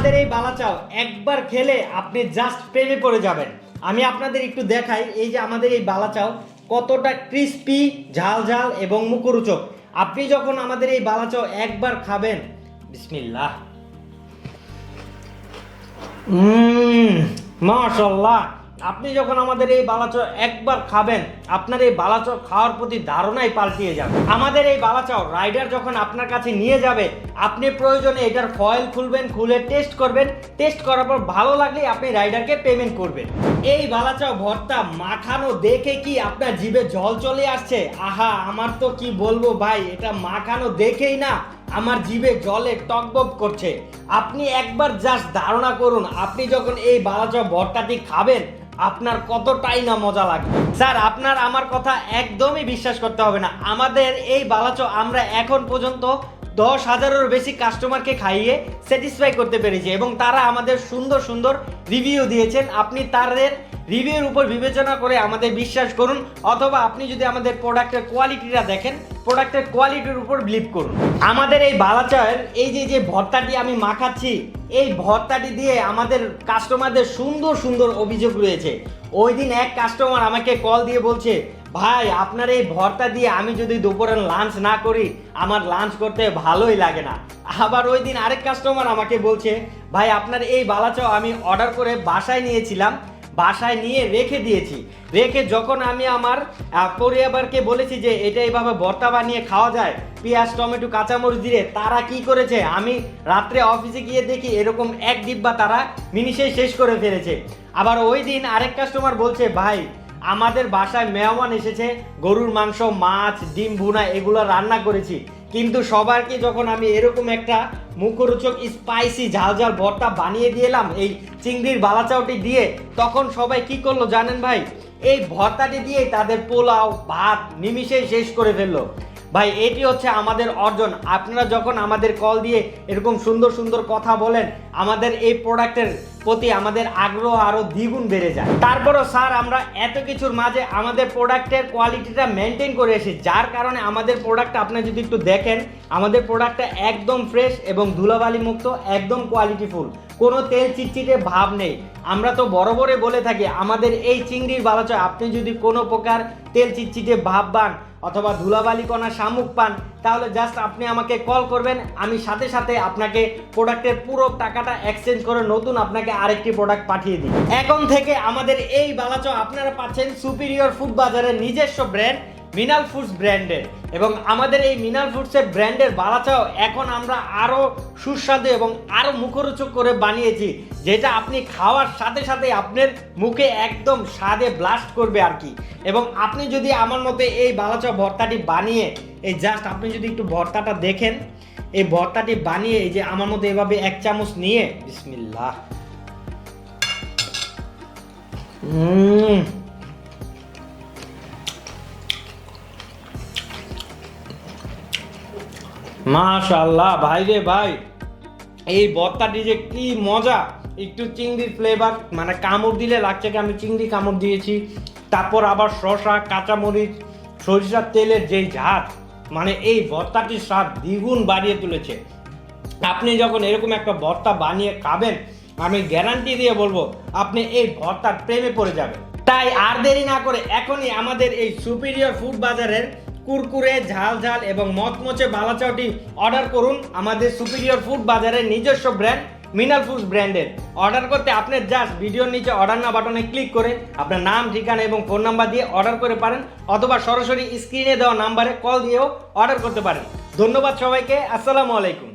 আমাদের এই বালাচাও একবার খেলে আপনি জাস্ট প্রেমে পড়ে যাবেন। আমি আপনাদের একটু দেখাই, এই যে আমাদের এই বালাচাও কতটা ক্রিস্পি, ঝাল ঝাল এবং মুখরোচক। আপনি যখন আমাদের এই বালাচাও একবার খাবেন, বিসমিল্লাহ, মাশাআল্লাহ, আপনি যখন আমাদের এই বালাচাও একবার খাবেন, আপনার এই বালাচাও খাওয়ার প্রতি ধারণাই পাল্টিয়ে যাবে। আমাদের এই বালাচাও রাইডার যখন আপনার কাছে নিয়ে যাবে, আপনি প্রয়োজনে এটার ফয়েল খুলবেন, খুলে টেস্ট করবেন, টেস্ট করার পর ভালো লাগলে আপনি রাইডারকে পেমেন্ট করবেন। এই বালাচাও ভর্তা মাখানো দেখে কি আপনার জিভে জল চলে আসছে? আহা, আমার তো কি বলবো ভাই, এটা মাখানো দেখেই না আমার জিভে জলে টকবক করছে। আপনি একবার জাস্ট ধারণা করুন, আপনি যখন এই বালাচাও ভর্তাটি খাবেন আপনার কতটাই না মজা লাগবে। স্যার, আপনার আমার কথা একদমই বিশ্বাস করতে হবে না। আমাদের এই বালাচাও আমরা এখন পর্যন্ত 10,000-এরও বেশি কাস্টমারকে খাইয়ে স্যাটিসফাই করতে পেরেছি এবং তারা আমাদের সুন্দর সুন্দর রিভিউ দিয়েছেন। আপনি তাদের রিভিউর উপর বিবেচনা করে আমাদের বিশ্বাস করুন, অথবা আপনি যদি আমাদের প্রোডাক্টের কোয়ালিটিটা দেখেন, প্রোডাক্টের কোয়ালিটির উপর বিলিভ করুন। আমাদের এই বালাচাওয়ের এই যে ভর্তাটি আমি মাখাচ্ছি, এই ভর্তাটি দিয়ে আমাদের কাস্টমারদের সুন্দর সুন্দর অভিযোগ রয়েছে। ওই দিন এক কাস্টমার আমাকে কল দিয়ে বলছে, ভাই আপনার এই ভর্তা দিয়ে আমি যদি দুপুরে লাঞ্চ না করি আমার লাঞ্চ করতে ভালোই লাগে না। আবার ওই দিন আরেক কাস্টমার আমাকে বলছে, ভাই আপনার এই বালাচাও আমি অর্ডার করে বাসায় নিয়েছিলাম, বাসায় নিয়ে রেখে দিয়েছি, রেখে যখন আমি আমার পরিবারকে বলেছি যে এটা এইভাবে ভর্তা বানিয়ে খাওয়া যায় পেঁয়াজ টমেটো কাঁচামরিচ দিয়ে, তারা কি করেছে, আমি রাত্রে অফিসে গিয়ে দেখি এরকম এক ডিব্বা তারা মিনিশেই শেষ করে ফেলেছে। আবার ওই দিন আরেক কাস্টমার বলছে, ভাই আমাদের বাসায় মেহমান এসেছে, গরুর মাংস, মাছ, ডিম ভুনা এগুলো রান্না করেছি, কিন্তু সবারকে যখন আমি এরকম একটা মুখরোচক স্পাইসি ঝাল ঝাল ভর্তা বানিয়ে দিলাম এই চিংড়ির বালাচাওটি দিয়ে, তখন সবাই কি করলো জানেন ভাই? এই ভর্তাটি দিয়ে তাদের পোলাও ভাত নিমিশেই শেষ করে ফেললো। ভাই, এটি হচ্ছে আমাদের অর্জন। আপনারা যখন আমাদের কল দিয়ে এরকম সুন্দর সুন্দর কথা বলেন, আমাদের এই প্রোডাক্টের প্রতি আমাদের আগ্রহ আরও দ্বিগুণ বেড়ে যায়। তারপরও স্যার, আমরা এত কিছুর মাঝে আমাদের প্রোডাক্টের কোয়ালিটিটা মেনটেন করে এসেছি, যার কারণে আমাদের প্রোডাক্টটা আপনি যদি একটু দেখেন, আমাদের প্রোডাক্টটা একদম ফ্রেশ এবং ধুলাবালি মুক্ত, একদম কোয়ালিটিফুল, কোনো তেল চিটচিটে ভাব নেই। আমরা তো বরাবরই বলে থাকি, আমাদের এই চিংড়ির বালাচাও আপনি যদি কোনো প্রকার তেল চিটচিটে ভাব পান অথবা ধুলাবালি কণা শামুক পান, তাহলে জাস্ট আপনি আমাকে কল করবেন, আমি সাথে সাথে আপনাকে প্রোডাক্টের পুরো টাকাটা এক্সচেঞ্জ করে নতুন আপনাকে আরেকটি প্রোডাক্ট পাঠিয়ে দিই। এখন থেকে আমাদের এই বালাচাও আপনারা পাচ্ছেন সুপিরিয়র ফুড বাজারের নিজস্ব ব্র্যান্ড মিনাল ফুডস ব্র্যান্ডের, এবং আমাদের এই মিনাল ফুডসের ব্র্যান্ডের বালাচাও এখন আমরা আরও সুস্বাদু এবং আরও মুখরোচক করে বানিয়েছি, যেটা আপনি খাওয়ার সাথে সাথে আপনার মুখে একদম স্বাদে ব্লাস্ট করবে আর কি। এবং আপনি যদি আমার মতো এই বালাচাও ভর্তাটি বানিয়ে, এই জাস্ট আপনি যদি একটু ভর্তাটা দেখেন, এই ভর্তাটি বানিয়ে এই যে আমার মতো এভাবে এক চামচ নিয়ে, বিসমিল্লাহ, মাশাআল্লাহ ভাই রে ভাই, এই ভর্তাটি যে কি মজা! একটু চিংড়ির ফ্লেভার, মানে কামড় দিলে লাগছে কি আমি চিংড়ি কামড় দিয়েছি, তারপর আবার শসা, কাঁচামরিচ, সরিষার তেলের যেই ঝাঁজ, মানে এই ভর্তাটির স্বাদ দ্বিগুণ বাড়িয়ে তুলেছে। আপনি যখন এরকম একটা ভর্তা বানিয়ে খাবেন, আমি গ্যারান্টি দিয়ে বলবো আপনি এই ভর্তার প্রেমে পড়ে যাবেন। তাই আর দেরি না করে এখনই আমাদের এই সুপিরিয়র ফুড বাজারের কুরকুরে ঝাল ঝাল এবং মচমচে বালাচাওটি অর্ডার করুন আমাদের সুপিরিয়র ফুড বাজারের নিজস্ব ব্র্যান্ড মিনাল ফুডস ব্র্যান্ডের। অর্ডার করতে আপনার জাস্ট ভিডিওর নিচে অর্ডার নাও বাটনে ক্লিক করে আপনার নাম, ঠিকানা এবং ফোন নাম্বার দিয়ে অর্ডার করে পারেন, অথবা সরাসরি স্ক্রিনে দেওয়া নাম্বারে কল দিয়েও অর্ডার করতে পারেন। ধন্যবাদ সবাইকে, আসসালামু আলাইকুম।